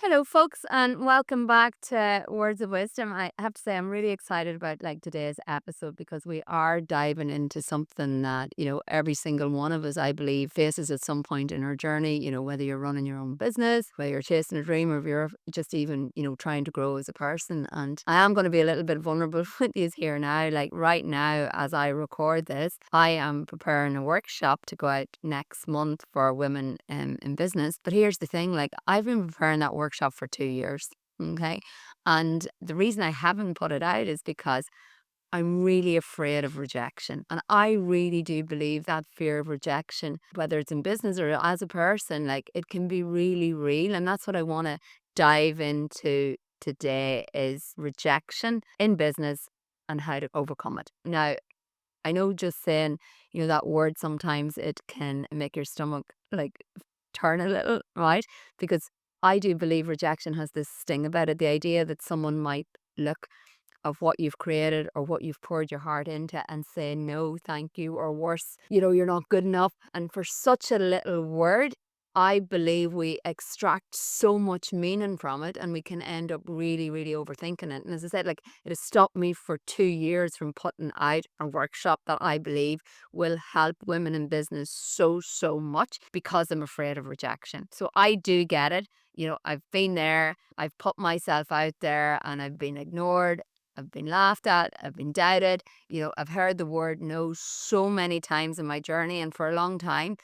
Hello, folks, and welcome back to Words of Wisdom. I have to say, I'm really excited about today's episode because we are diving into something that every single one of us, I believe, faces at some point in our journey. Whether you're running your own business, whether you're chasing a dream, or if you're just even trying to grow as a person. And I am going to be a little bit vulnerable with you here now. Like right now, as I record this, I am preparing a workshop to go out next month for women in business. But here's the thing: I've been preparing that workshop for 2 years. Okay. And the reason I haven't put it out is because I'm really afraid of rejection. And I really do believe that fear of rejection, whether it's in business or as a person, it can be really real. And that's what I want to dive into today is rejection in business and how to overcome it. Now, I know just saying, that word sometimes it can make your stomach turn a little, right? Because I do believe rejection has this sting about it. The idea that someone might look of what you've created or what you've poured your heart into and say no, thank you, or worse, you're not good enough. And for such a little word, I believe we extract so much meaning from it and we can end up really, really overthinking it. And as I said, it has stopped me for 2 years from putting out a workshop that I believe will help women in business so, so much because I'm afraid of rejection. So I do get it. I've been there, I've put myself out there and I've been ignored. I've been laughed at, I've been doubted. I've heard the word no so many times in my journey. And for a long time,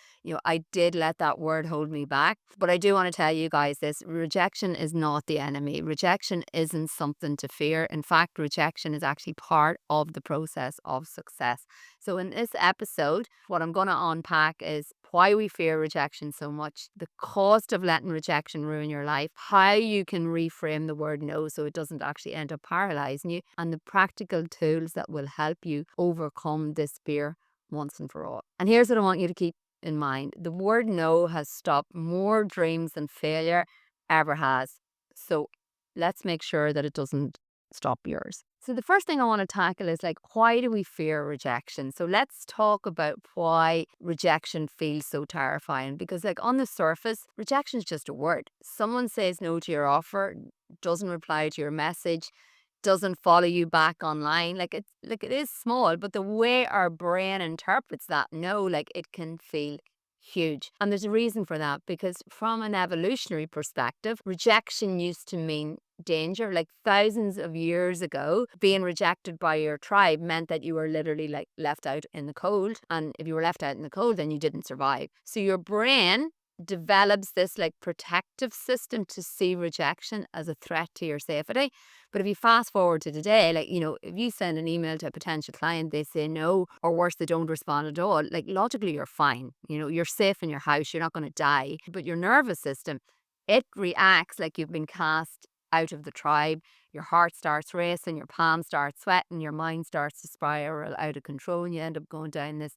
I did let that word hold me back. But I do want to tell you guys this: rejection is not the enemy. Rejection isn't something to fear. In fact, rejection is actually part of the process of success. So, in this episode, what I'm going to unpack is why we fear rejection so much, the cost of letting rejection ruin your life, how you can reframe the word no so it doesn't actually end up paralyzing you, and the practical tools that will help you overcome this fear once and for all. And here's what I want you to keep in mind: the word no has stopped more dreams than failure ever has. So let's make sure that it doesn't stop yours. So the first thing I want to tackle is why do we fear rejection? So let's talk about why rejection feels so terrifying, because on the surface, rejection is just a word. Someone says no to your offer, doesn't reply to your message, doesn't follow you back online. It is small, but the way our brain interprets that no, it can feel huge. And there's a reason for that, because from an evolutionary perspective, rejection used to mean danger. Like thousands of years ago, being rejected by your tribe meant that you were literally left out in the cold. And if you were left out in the cold, then you didn't survive. So your brain develops this protective system to see rejection as a threat to your safety. But if you fast forward to today, if you send an email to a potential client, they say no, or worse, they don't respond at all, logically you're fine. You're safe in your house, you're not going to die. But your nervous system, it reacts like you've been cast out of the tribe. Your heart starts racing, your palms start sweating, your mind starts to spiral out of control, and you end up going down this,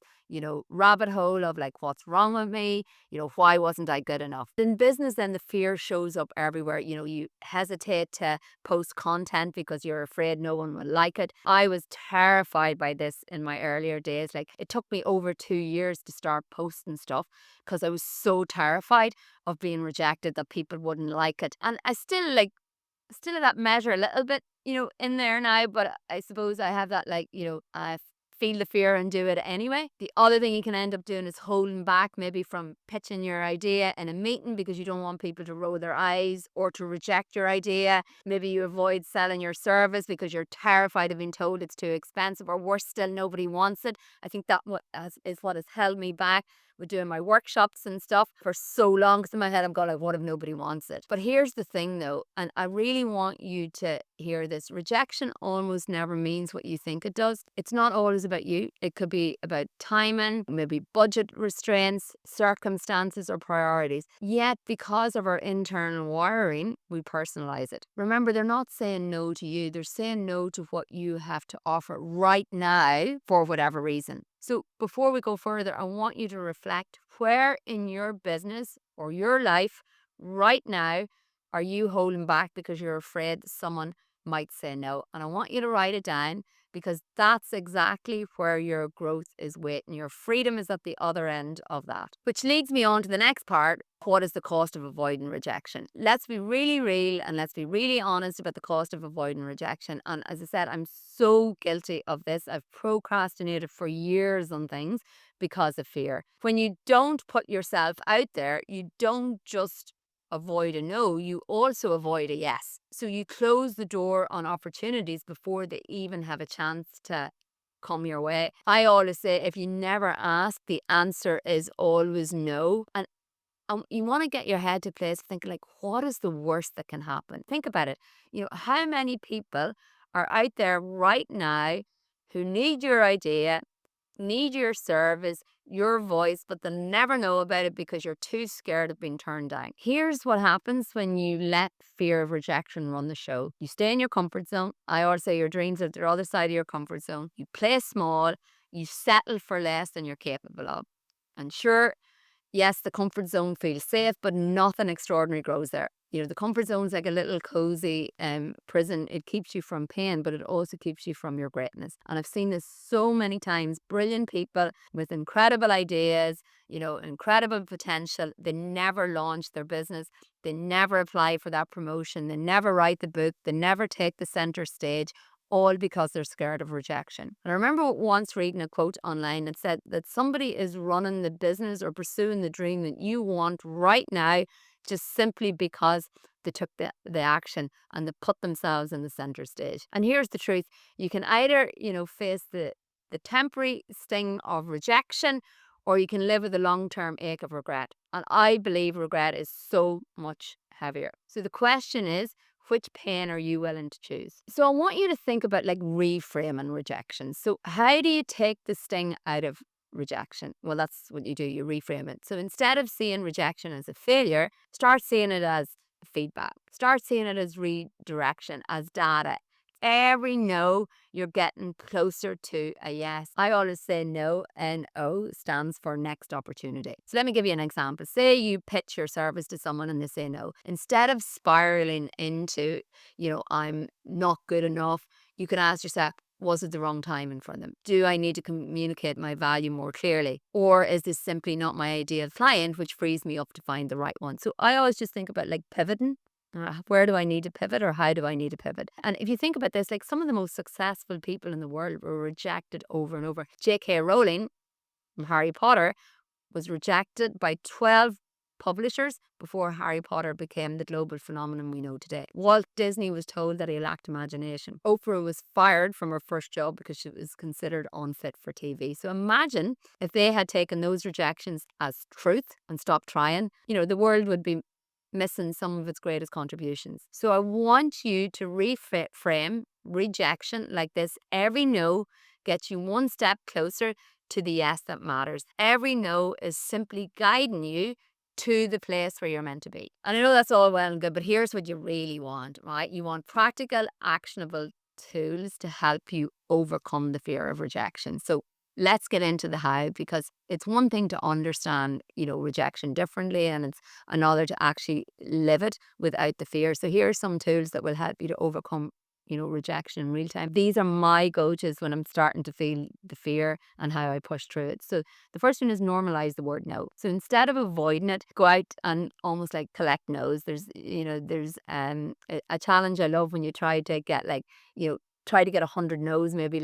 rabbit hole of what's wrong with me? Why wasn't I good enough? In business, then the fear shows up everywhere. You hesitate to post content because you're afraid no one will like it. I was terrified by this in my earlier days. It took me over 2 years to start posting stuff because I was so terrified of being rejected that people wouldn't like it. And I still at that measure a little bit, in there now, but I suppose I have that I feel the fear and do it anyway. The other thing you can end up doing is holding back maybe from pitching your idea in a meeting because you don't want people to roll their eyes or to reject your idea. Maybe you avoid selling your service because you're terrified of being told it's too expensive, or worse still, nobody wants it. I think is what has held me back with doing my workshops and stuff for so long, because in my head I'm going what if nobody wants it? But here's the thing though, and I really want you to hear this: rejection almost never means what you think it does. It's not always about you. It could be about timing, maybe budget restraints, circumstances, or priorities. Yet because of our internal wiring, we personalize it. Remember, they're not saying no to you, they're saying no to what you have to offer right now for whatever reason. So before we go further, I want you to reflect: where in your business or your life right now are you holding back because you're afraid someone might say no? And I want you to write it down, because that's exactly where your growth is waiting. Your freedom is at the other end of that. Which leads me on to the next part. What is the cost of avoiding rejection? Let's be really real and let's be really honest about the cost of avoiding rejection. And as I said, I'm so guilty of this. I've procrastinated for years on things because of fear. When you don't put yourself out there, you don't just avoid a no, you also avoid a yes. So you close the door on opportunities before they even have a chance to come your way. I always say if you never ask, the answer is always no. And you want to get your head to a place thinking like, what is the worst that can happen? Think about it. How many people are out there right now who need your idea, need your service, your voice, but they'll never know about it because you're too scared of being turned down. Here's what happens when you let fear of rejection run the show. You stay in your comfort zone. I always say your dreams are the other side of your comfort zone. You play small, you settle for less than you're capable of. And sure, yes, the comfort zone feels safe, but nothing extraordinary grows there. The comfort zone's like a little cozy prison. It keeps you from pain, but it also keeps you from your greatness. And I've seen this so many times. Brilliant people with incredible ideas, incredible potential. They never launch their business. They never apply for that promotion. They never write the book. They never take the center stage, all because they're scared of rejection. And I remember once reading a quote online that said that somebody is running the business or pursuing the dream that you want right now just simply because they took the action and they put themselves in the center stage. And here's the truth. You can either, face the temporary sting of rejection, or you can live with the long-term ache of regret. And I believe regret is so much heavier. So the question is, which pain are you willing to choose? So I want you to think about like reframing rejection. So how do you take the sting out of rejection? Well, that's what you do. You reframe it. So instead of seeing rejection as a failure, start seeing it as feedback. Start seeing it as redirection, as data. Every no, you're getting closer to a yes. I always say no, NO stands for next opportunity. So let me give you an example. Say you pitch your service to someone and they say no. Instead of spiraling into, I'm not good enough, you can ask yourself, was it the wrong timing for them? Do I need to communicate my value more clearly? Or is this simply not my ideal client, which frees me up to find the right one? So I always just think about like pivoting. Where do I need to pivot, or how do I need to pivot? And if you think about this, like some of the most successful people in the world were rejected over and over. J.K. Rowling from Harry Potter was rejected by 12 publishers before Harry Potter became the global phenomenon we know today. Walt Disney was told that he lacked imagination. Oprah was fired from her first job because she was considered unfit for TV. So imagine if they had taken those rejections as truth and stopped trying, the world would be missing some of its greatest contributions. So I want you to reframe rejection like this. Every no gets you one step closer to the yes that matters. Every no is simply guiding you to the place where you're meant to be. And I know that's all well and good, but here's what you really want, right? You want practical, actionable tools to help you overcome the fear of rejection. So let's get into the how, because it's one thing to understand, rejection differently, and it's another to actually live it without the fear. So here are some tools that will help you to overcome, rejection in real time. These are my go-tos when I'm starting to feel the fear and how I push through it. So the first one is normalize the word no. So instead of avoiding it, go out and almost like collect no's. There's a challenge I love when you try to get try to get 100 no's maybe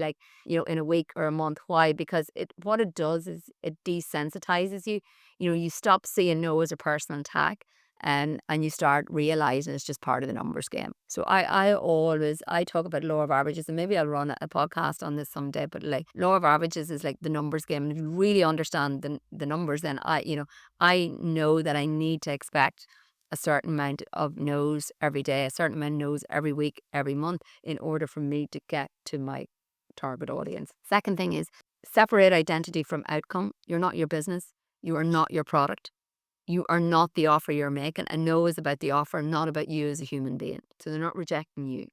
in a week or a month. Why? Because what it does is it desensitizes you. You stop seeing no as a personal attack, and you start realizing it's just part of the numbers game. So I talk about law of averages, and maybe I'll run a podcast on this someday, but like law of averages is like the numbers game. And if you really understand the numbers, then I know that I need to expect a certain amount of no's every day, a certain amount of no's every week, every month, in order for me to get to my target audience. Second thing is separate identity from outcome. You're not your business. You are not your product. You are not the offer you're making. A no is about the offer, not about you as a human being. So they're not rejecting you.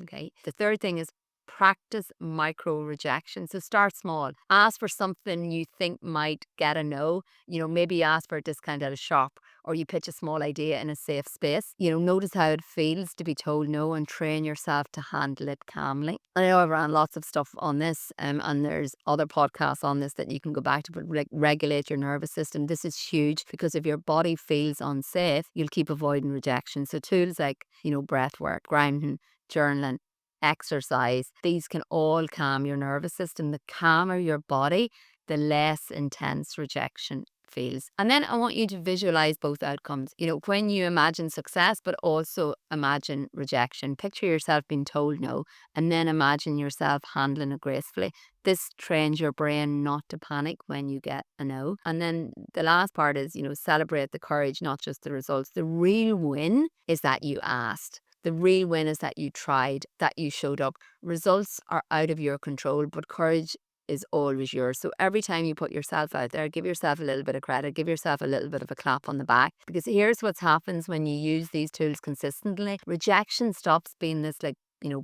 Okay. The third thing is practice micro rejection. So start small. Ask for something you think might get a no. Maybe ask for a discount at a shop, or you pitch a small idea in a safe space. Notice how it feels to be told no and train yourself to handle it calmly. I know I've ran lots of stuff on this, and there's other podcasts on this that you can go back to, but regulate your nervous system. This is huge, because if your body feels unsafe, you'll keep avoiding rejection. So tools like, breath work, grounding, journaling, exercise, these can all calm your nervous system. The calmer your body, the less intense rejection feels. And then I want you to visualize both outcomes. When you imagine success, but also imagine rejection. Picture yourself being told no, and then imagine yourself handling it gracefully. This trains your brain not to panic when you get a no. And then the last part is, celebrate the courage, not just the results. The real win is that you asked. The real win is that you tried, that you showed up. Results are out of your control, but courage is always yours. So every time you put yourself out there, give yourself a little bit of credit, give yourself a little bit of a clap on the back, because here's what happens when you use these tools consistently. Rejection stops being this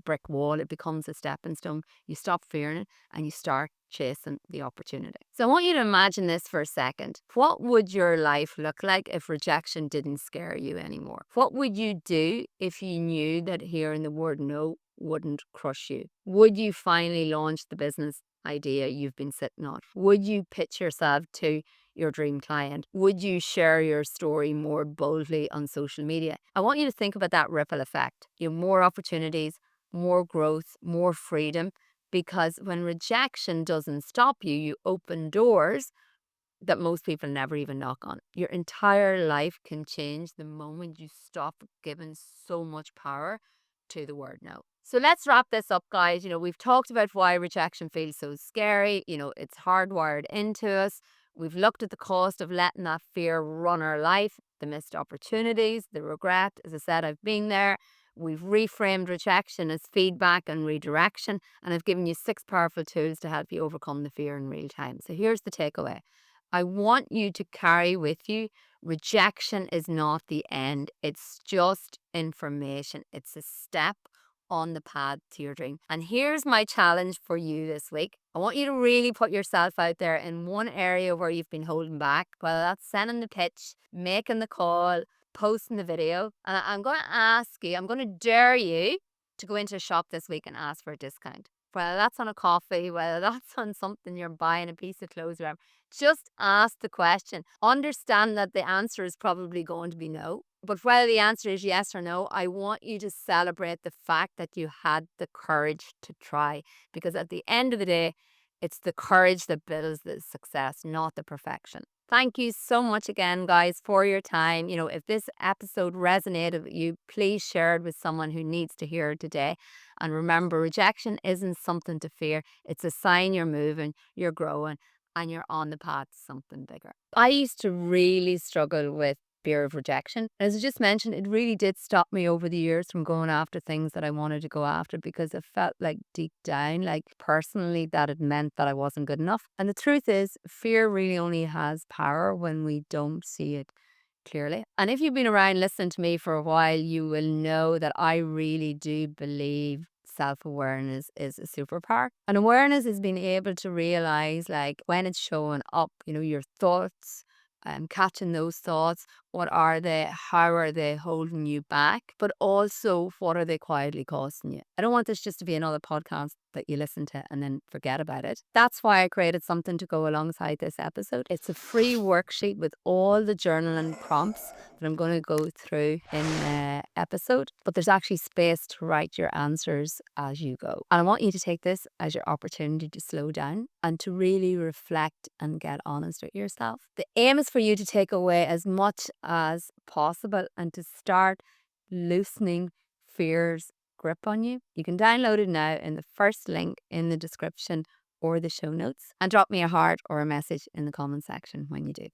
brick wall. It becomes a stepping stone. You stop fearing it and you start chasing the opportunity. So I want you to imagine this for a second. What would your life look like if rejection didn't scare you anymore? What would you do if you knew that hearing the word no wouldn't crush you? Would you finally launch the business idea you've been sitting on? Would you pitch yourself to your dream client? Would you share your story more boldly on social media? I want you to think about that ripple effect. More opportunities, more growth, more freedom, because when rejection doesn't stop you, you open doors that most people never even knock on. Your entire life can change the moment you stop giving so much power to the word no. So let's wrap this up, guys. We've talked about why rejection feels so scary. It's hardwired into us. We've looked at the cost of letting that fear run our life, the missed opportunities, the regret. As I said, I've been there. We've reframed rejection as feedback and redirection, and I've given you 6 powerful tools to help you overcome the fear in real time. So here's the takeaway. I want you to carry with you, rejection is not the end. It's just information. It's a step on the path to your dream. And here's my challenge for you this week. I want you to really put yourself out there in one area where you've been holding back, whether that's sending the pitch, making the call, posting the video. And I'm going to ask you, I'm going to dare you to go into a shop this week and ask for a discount. Whether that's on a coffee, whether that's on something you're buying, a piece of clothes, whatever. Just ask the question. Understand that the answer is probably going to be no. But whether the answer is yes or no, I want you to celebrate the fact that you had the courage to try. Because at the end of the day, it's the courage that builds the success, not the perfection. Thank you so much again, guys, for your time. If this episode resonated with you, please share it with someone who needs to hear it today. And remember, rejection isn't something to fear. It's a sign you're moving, you're growing, and you're on the path to something bigger. I used to really struggle with fear of rejection. As I just mentioned, it really did stop me over the years from going after things that I wanted to go after, because it felt like deep down, like personally, that it meant that I wasn't good enough. And the truth is, fear really only has power when we don't see it clearly. And if you've been around listening to me for a while, you will know that I really do believe self-awareness is a superpower. And awareness is being able to realize, like, when it's showing up, your thoughts, catching those thoughts. What are they? How are they holding you back? But also, what are they quietly costing you? I don't want this just to be another podcast that you listen to and then forget about it. That's why I created something to go alongside this episode. It's a free worksheet with all the journaling prompts that I'm going to go through in the episode. But there's actually space to write your answers as you go. And I want you to take this as your opportunity to slow down and to really reflect and get honest with yourself. The aim is for you to take away as much as possible and to start loosening fear's grip on you. You can download it now in the first link in the description or the show notes, and drop me a heart or a message in the comment section when you do.